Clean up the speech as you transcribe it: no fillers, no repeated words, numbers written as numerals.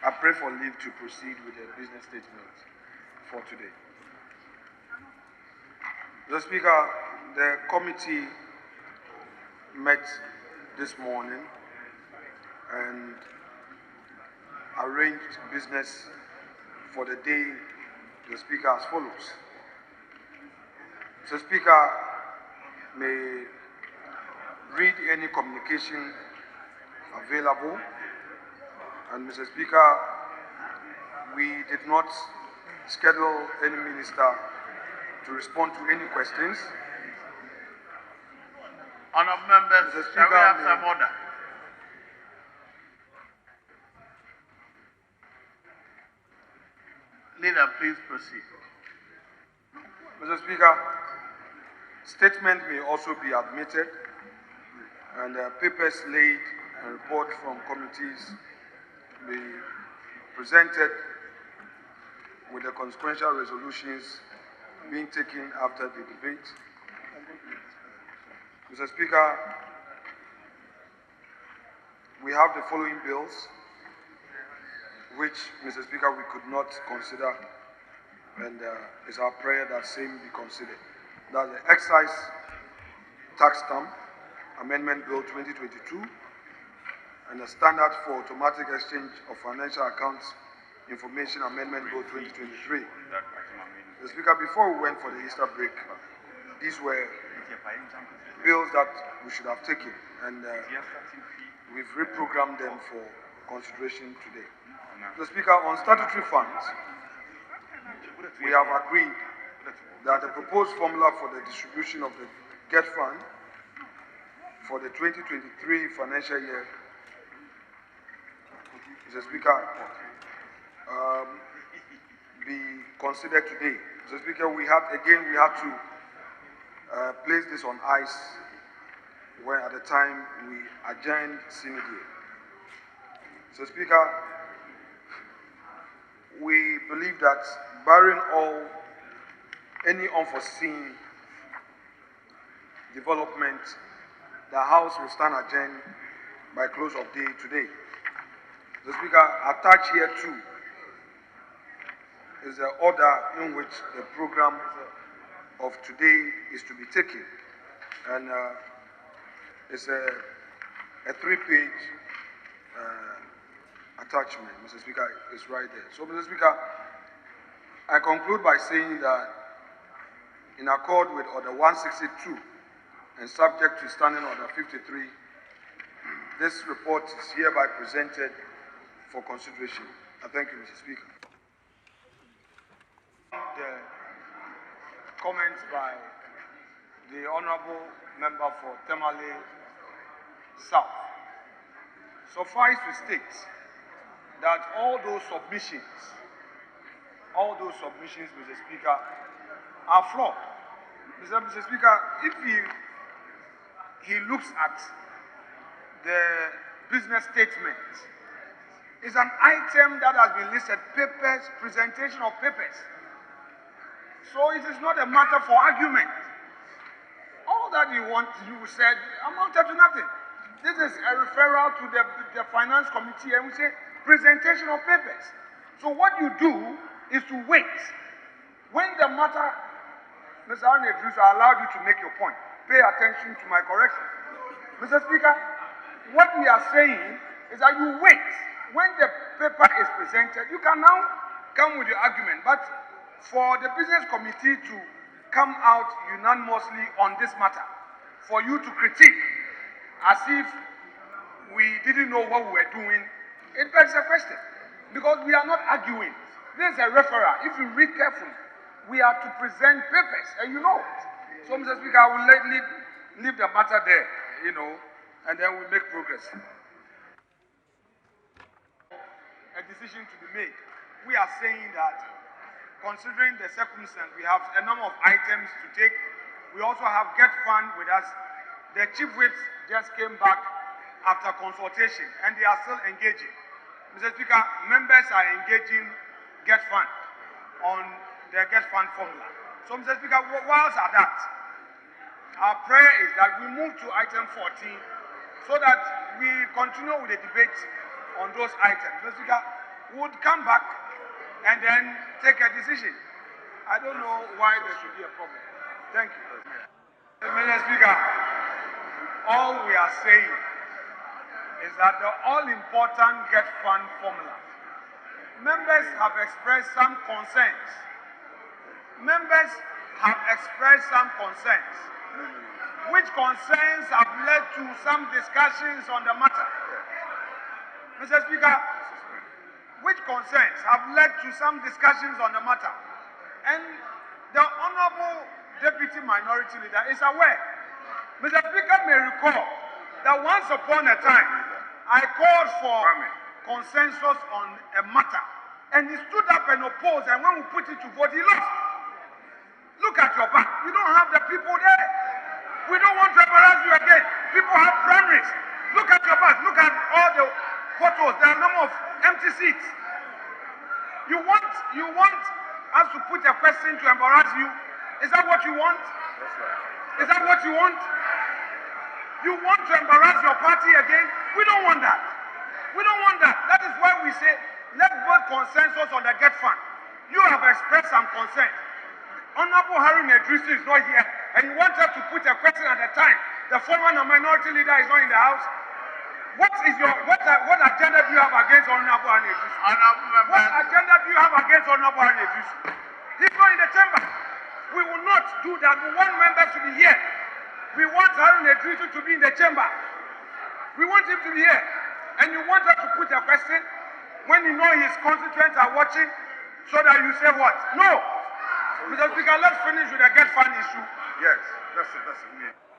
I pray for leave to proceed with the business statement for today. Mr. Speaker, the committee met this morning and arranged business for the day, the Speaker, as follows. Mr. Speaker may read any communication available. And Mr. Speaker, we did not schedule any minister to respond to any questions. Honourable members, Mr. shall we have Speaker, some order? Leader, please proceed. Mr. Speaker, statement may also be admitted, and papers laid and reports from committees be presented with the consequential resolutions being taken after the debate. Mr. Speaker, we have the following bills, which, Mr. Speaker, we could not consider, and it's our prayer that same be considered. That's the Excise Tax Stamp Amendment Bill 2022, and the Standard for Automatic Exchange of Financial Accounts Information Amendment Bill 2023. Mr. Speaker, before we went for the Easter break, these were bills that we should have taken, and we've reprogrammed them for consideration today. Mr. Speaker, on statutory funds, we have agreed that the proposed formula for the distribution of the GET fund for the 2023 financial year, Mr. Speaker, be considered today. Mr. Speaker, we had to place this on ice when at the time we adjourned Senate. Mr. Speaker, we believe that barring any unforeseen development, the House will stand adjourned by close of day today. Mr. Speaker, attached here too is the order in which the program of today is to be taken, and it's a three-page attachment, Mr. Speaker, is right there. So, Mr. Speaker, I conclude by saying that in accord with Order 162 and subject to Standing Order 53, this report is hereby presented for consideration. I thank you, Mr. Speaker. The comments by the Honourable Member for Tamale South. Suffice to state that all those submissions, Mr. Speaker, are flawed. Mr. Speaker, if he looks at the business statement, it's an item that has been listed, papers, presentation of papers. So it is not a matter for argument. All that you said amounted to nothing. This is a referral to the Finance Committee, and we say presentation of papers. So what you do is to wait. When the matter, Mr. Arnett, I allowed you to make your point. Pay attention to my correction. Mr. Speaker, what we are saying is that you wait. When the paper is presented, you can now come with your argument. But for the Business Committee to come out unanimously on this matter, for you to critique as if we didn't know what we were doing, it begs a question. Because we are not arguing. This is a referral. If you read carefully, we are to present papers, and you know it. So, Mr. Speaker, I will leave the matter there, and then we'll make progress. A decision to be made. We are saying that, considering the circumstance, we have a number of items to take. We also have GET Fund with us. The chief whips just came back after consultation, and they are still engaging. Mr. Speaker, members are engaging GET Fund on the GET Fund formula. So, Mr. Speaker, whilst at that, our prayer is that we move to item 14 so that we continue with the debate on those items. Mr. Speaker, would come back and then take a decision. I don't know why there should be a problem. Thank you. Mr. Speaker, all we are saying is that the all-important Get Fund formula, members have expressed some concerns. Members have expressed some concerns, which concerns have led to some discussions on the matter. Mr. Speaker, which concerns have led to some discussions on the matter. And the Honorable Deputy Minority Leader is aware. Mr. Speaker may recall that once upon a time, I called for consensus on a matter, and he stood up and opposed, and when we put it to vote, he lost. Look at your back. You don't have the people there. We don't want to embarrass you again. People have primaries. Look at your back. Look at all the photos. There are a number of empty seats. You want us to put a question to embarrass you? Is that what you want? That's right. Is that what you want? You want to embarrass your party again? We don't want that. We don't want that. That is why we say, let's build consensus on the Get Fund. You have expressed some concern. Honorable Harry Nedrisi is not here, and you want us to put a question at a time. The former minority leader is not in the house. What agenda do you have against Honorable Harry Nedrisi? What agenda do you have against Honorable Harry Nedrisi? He's not in the chamber. We will not do that. We want members to be here. We want Harry Nedrisi to be in the chamber. We want him to be here. And you want us to put a question when you know his constituents are watching, so that you say what? No. Mr. Speaker, let's finish with the Get Fund issue. Yes, that's it.